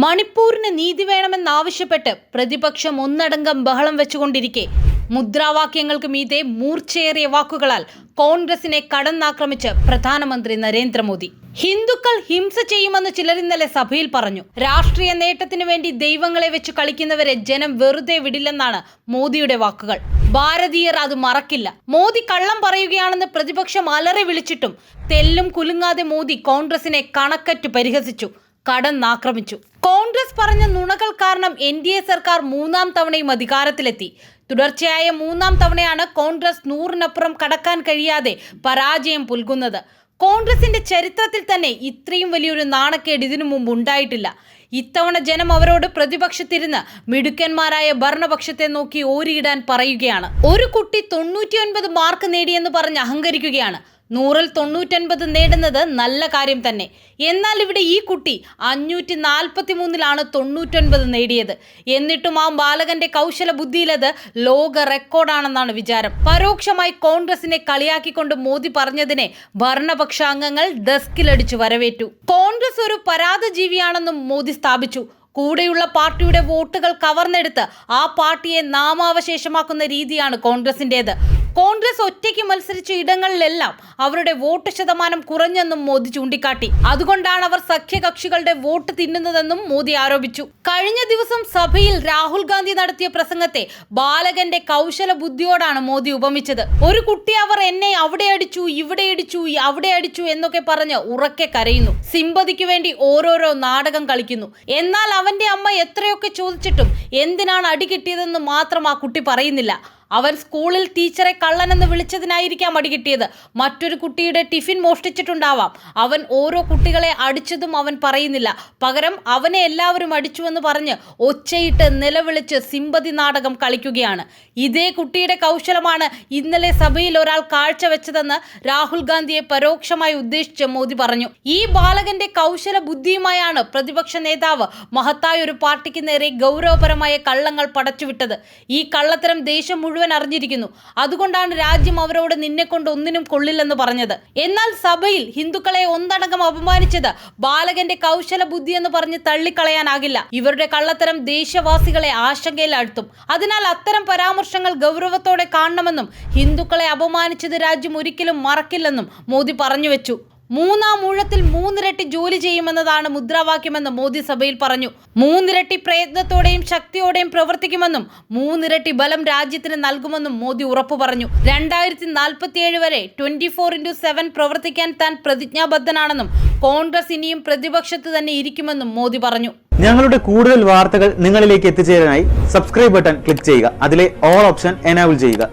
മണിപ്പൂരിന് നീതി വേണമെന്നാവശ്യപ്പെട്ട് പ്രതിപക്ഷം ഒന്നടങ്കം ബഹളം വെച്ചുകൊണ്ടിരിക്കെ മുദ്രാവാക്യങ്ങൾക്ക് മീതെ മൂർച്ചയേറിയ വാക്കുകളാൽ കോൺഗ്രസിനെ കടന്നാക്രമിച്ച് പ്രധാനമന്ത്രി നരേന്ദ്രമോദി. ഹിന്ദുക്കൾ ഹിംസ ചെയ്യുമെന്ന് ചിലർ ഇന്നലെ സഭയിൽ പറഞ്ഞു. രാഷ്ട്രീയ നേട്ടത്തിന് വേണ്ടി ദൈവങ്ങളെ വെച്ച് കളിക്കുന്നവരെ ജനം വെറുതെ വിടില്ലെന്നാണ് മോദിയുടെ വാക്കുകൾ. ഭാരതീയർ അത് മറക്കില്ല. മോദി കള്ളം പറയുകയാണെന്ന് പ്രതിപക്ഷം അലറി വിളിച്ചിട്ടും തെല്ലും കുലുങ്ങാതെ മോദി കോൺഗ്രസിനെ കണക്കറ്റു പരിഹസിച്ചു, കടന്നാക്രമിച്ചു. കോൺഗ്രസ് പറഞ്ഞ നുണകൾ കാരണം NDA സർക്കാർ മൂന്നാം തവണയും അധികാരത്തിലെത്തി. തുടർച്ചയായ മൂന്നാം തവണയാണ് കോൺഗ്രസ് 100-നപ്പുറം കടക്കാൻ കഴിയാതെ പരാജയം പുൽകുന്നത്. കോൺഗ്രസിന്റെ ചരിത്രത്തിൽ തന്നെ ഇത്രയും വലിയൊരു നാണക്കേട് ഇതിനു മുമ്പ് ഉണ്ടായിട്ടില്ല. ഇത്തവണ ജനം അവരോട് പ്രതിപക്ഷത്തിരുന്ന് മിടുക്കന്മാരായ ഭരണപക്ഷത്തെ നോക്കി ഓരിയിടാൻ പറയുകയാണ്. ഒരു കുട്ടി 99 മാർക്ക് നേടിയെന്ന് പറഞ്ഞ് അഹങ്കരിക്കുകയാണ്. 100-ൽ 99 നേടുന്നത് നല്ല കാര്യം തന്നെ. എന്നാൽ ഇവിടെ ഈ കുട്ടി 543-ലാണ് 99 നേടിയത്. എന്നിട്ടും ആ ബാലകന്റെ കൗശല ബുദ്ധിയിലത് ലോക റെക്കോർഡാണെന്നാണ് വിചാരം. പരോക്ഷമായി കോൺഗ്രസിനെ കളിയാക്കിക്കൊണ്ട് മോദി പറഞ്ഞതിനെ ഭരണപക്ഷ അംഗങ്ങൾ ഡെസ്കിലടിച്ചു വരവേറ്റു. കോൺഗ്രസ് ഒരു പരാധജീവിയാണെന്നും മോദി സ്ഥാപിച്ചു. കൂടെയുള്ള പാർട്ടിയുടെ വോട്ടുകൾ കവർന്നെടുത്ത് ആ പാർട്ടിയെ നാമാവശേഷമാക്കുന്ന രീതിയാണ് കോൺഗ്രസിൻ്റേത്. കോൺഗ്രസ് ഒറ്റയ്ക്ക് മത്സരിച്ച ഇടങ്ങളിലെല്ലാം അവരുടെ വോട്ട് ശതമാനം കുറഞ്ഞെന്നും മോദി ചൂണ്ടിക്കാട്ടി. അതുകൊണ്ടാണ് അവർ സഖ്യകക്ഷികളുടെ വോട്ട് തിന്നുന്നതെന്നും മോദി ആരോപിച്ചു. കഴിഞ്ഞ ദിവസം സഭയിൽ രാഹുൽ ഗാന്ധി നടത്തിയ പ്രസംഗത്തെ ബാലകന്റെ കൗശല ബുദ്ധിയോടാണ് മോദി ഉപമിച്ചത്. ഒരു കുട്ടി അവർ എന്നെ അവിടെ അടിച്ചു, ഇവിടെ ഇടിച്ചു, അവിടെ അടിച്ചു എന്നൊക്കെ പറഞ്ഞ് ഉറക്കെ കരയുന്നു. സിമ്പതിക്ക് വേണ്ടി ഓരോരോ നാടകം കളിക്കുന്നു. എന്നാൽ അവന്റെ അമ്മ എത്രയൊക്കെ ചോദിച്ചിട്ടും എന്തിനാണ് അടി കിട്ടിയതെന്ന് മാത്രം ആ കുട്ടി പറയുന്നില്ല. അവൻ സ്കൂളിൽ ടീച്ചറെ കള്ളനെന്ന് വിളിച്ചതിനായിരിക്കാം അടി കിട്ടിയത്. മറ്റൊരു കുട്ടിയുടെ ടിഫിൻ മോഷ്ടിച്ചിട്ടുണ്ടാവാം. അവൻ ഓരോ കുട്ടികളെ അടിച്ചതും അവൻ പറയുന്നില്ല. പകരം അവനെ എല്ലാവരും അടിച്ചുവെന്ന് പറഞ്ഞ് ഒച്ചയിട്ട് നിലവിളിച്ച് സിമ്പതി നാടകം കളിക്കുകയാണ്. ഇതേ കുട്ടിയുടെ കൗശലമാണ് ഇന്നലെ സഭയിൽ ഒരാൾ കാഴ്ചവെച്ചതെന്ന് രാഹുൽ ഗാന്ധിയെ പരോക്ഷമായി ഉദ്ദേശിച്ച് മോദി പറഞ്ഞു. ഈ ബാലകന്റെ കൗശല ബുദ്ധിയുമായാണ് പ്രതിപക്ഷ നേതാവ് മഹത്തായ ഒരു പാർട്ടിക്ക് നേരെ ഗൗരവപരമായ കള്ളങ്ങൾ പടച്ചുവിട്ടത്. ഈ കള്ളത്തരം ദേശം മുഴുവൻ അറിഞ്ഞിരിക്കുന്നു. അതുകൊണ്ടാണ് രാജ്യം അവരോട് നിന്നെക്കൊണ്ട് ഒന്നിനും കൊള്ളില്ലെന്ന് പറഞ്ഞത്. എന്നാൽ സഭയിൽ ഹിന്ദുക്കളെ ഒന്നടങ്കം അപമാനിച്ചത് ബാലകന്റെ കൗശല ബുദ്ധി എന്ന് പറഞ്ഞ് തള്ളിക്കളയാനാകില്ല. ഇവരുടെ കള്ളത്തരം ദേശവാസികളെ ആശങ്കയിലാഴ്ത്തും. അതിനാൽ അത്തരം പരാമർശങ്ങൾ ഗൗരവത്തോടെ കാണണമെന്നും ഹിന്ദുക്കളെ അപമാനിച്ചത് രാജ്യം ഒരിക്കലും മറക്കില്ലെന്നും മോദി പറഞ്ഞു വെച്ചു. മൂന്നാം ഊഴത്തിൽ 3 ഇരട്ടി ജോലി ചെയ്യുമെന്നതാണ് മുദ്രാവാക്യമെന്ന് മോദി സഭയിൽ പറഞ്ഞു. 3 ഇരട്ടി പ്രയത്നത്തോടെയും ശക്തിയോടെയും പ്രവർത്തിക്കുമെന്നും 3 ഇരട്ടി ബലം രാജ്യത്തിന് നൽകുമെന്നും മോദി ഉറപ്പു പറഞ്ഞു. 2047 വരെ 24/7 പ്രവർത്തിക്കാൻ താൻ പ്രതിജ്ഞാബദ്ധനാണെന്നും കോൺഗ്രസ് ഇനിയും പ്രതിപക്ഷത്ത് തന്നെ ഇരിക്കുമെന്നും മോദി പറഞ്ഞു. ഞങ്ങളുടെ കൂടുതൽ വാർത്തകൾ നിങ്ങളിലേക്ക് എത്തിച്ചേരാനായി സബ്സ്ക്രൈബ് ബട്ടൺ ക്ലിക്ക് ചെയ്യുക. അതിലെ ഓൾ ഓപ്ഷൻ എനേബിൾ ചെയ്യുക.